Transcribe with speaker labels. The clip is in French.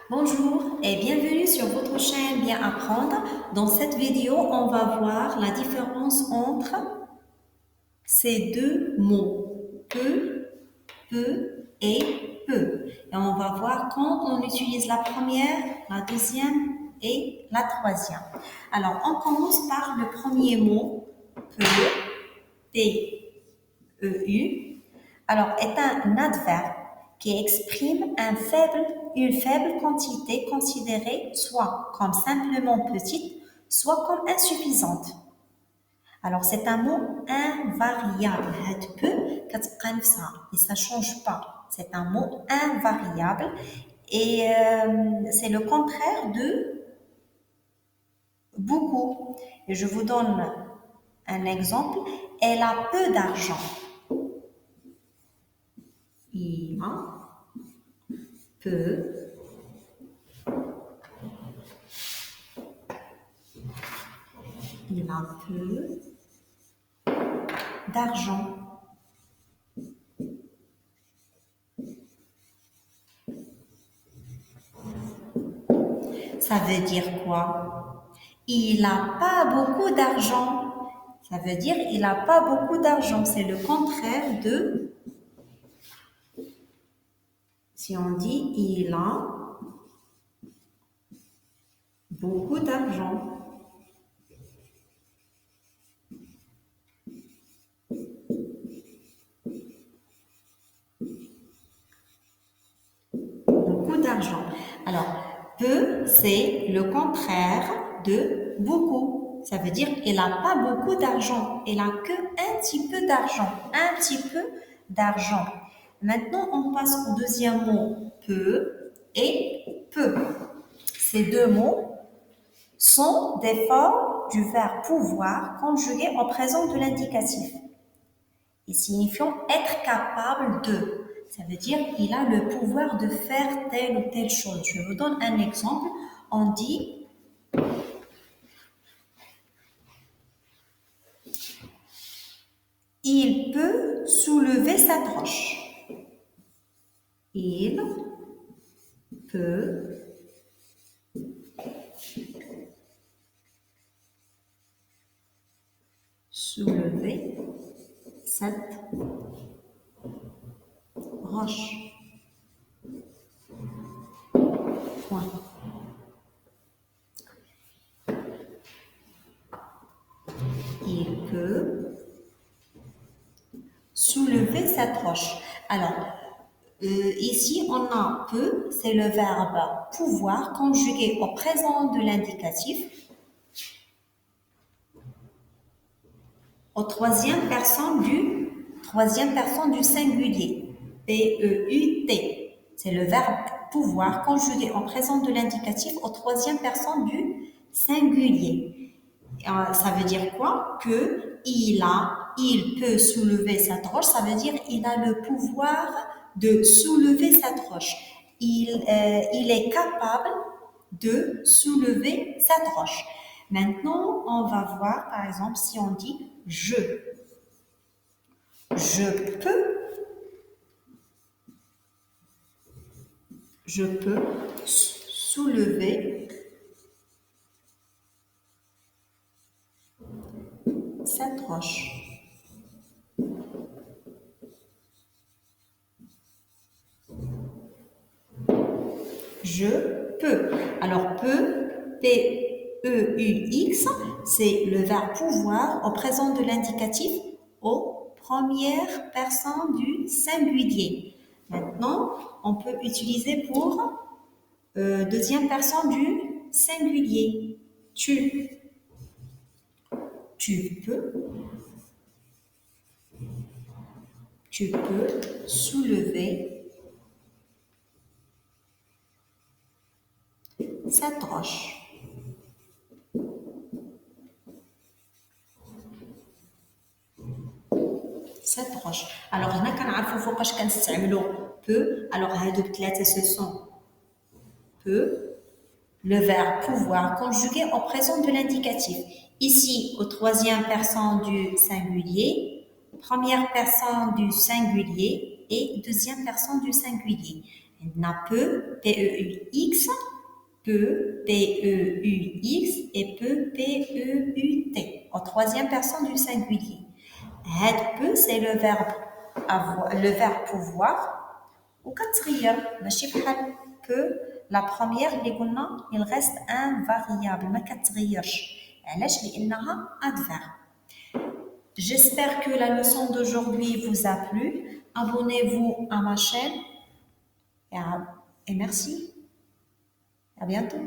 Speaker 1: Bonjour et bienvenue sur votre chaîne Bien Apprendre. Dans cette vidéo, on va voir la différence entre ces deux mots, peu et peu. Et on va voir quand on utilise la première, la deuxième et la troisième. Alors, on commence par le premier mot, peu, P-E-U. Alors, est un adverbe qui exprime une faible quantité considérée soit comme simplement petite, soit comme insuffisante. Alors, c'est un mot invariable. Et ça ne change pas. C'est un mot invariable et c'est le contraire de beaucoup. Et je vous donne un exemple. Elle a peu d'argent. Il a peu il a peu d'argent. Ça veut dire quoi? Il n'a pas beaucoup d'argent. Ça veut dire il n'a pas beaucoup d'argent. C'est le contraire de si on dit il a beaucoup d'argent. Beaucoup d'argent. Alors, peu, c'est le contraire de beaucoup. Ça veut dire il n'a pas beaucoup d'argent. Il n'a que un petit peu d'argent. Un petit peu d'argent. Maintenant, on passe au deuxième mot, peu et peu. Ces deux mots sont des formes du verbe pouvoir conjuguées en présent de l'indicatif et signifiant être capable de. Ça veut dire il a le pouvoir de faire telle ou telle chose. Je vous donne un exemple. On dit il peut soulever sa roche. Il peut soulever cette roche. Point. Il peut soulever cette roche. Alors, ici, on a peut, c'est le verbe pouvoir conjugué au présent de l'indicatif, au troisième personne du singulier. P-E-U-T. C'est le verbe pouvoir conjugué au présent de l'indicatif au troisième personne du singulier. Ça veut dire quoi? Que il peut soulever cette roche, ça veut dire il a le pouvoir de soulever cette roche. Il est capable de soulever cette roche. Maintenant, on va voir, par exemple, si on dit je peux soulever cette roche. Je peux. Alors, P-E-U-X, c'est le verbe pouvoir au présent de l'indicatif aux premières personnes du singulier. Maintenant, on peut utiliser pour deuxième personne du singulier. Tu peux, tu peux soulever cette roche. Cette roche. Alors هنا كنعرفوا فوقاش كنستعملوا peu. Alors هادوك ثلاثه ce sont peu, le verbe pouvoir conjugué au présent de l'indicatif. Ici, au troisième personne du singulier, première personne du singulier et deuxième personne du singulier. عندنا peut, P-E-U-X, peut, P-E-U-X et peut, P-E-U-T, en troisième personne du singulier. هاد peut, c'est le verbe avoir, le verbe pouvoir. وكتغير ماشي بحال peut la première اللي قلنا il reste invariable ما كتغيرش. علاش؟ لانها adverbe. J'espère que la leçon d'aujourd'hui vous a plu. Abonnez-vous à ma chaîne et merci. À bientôt.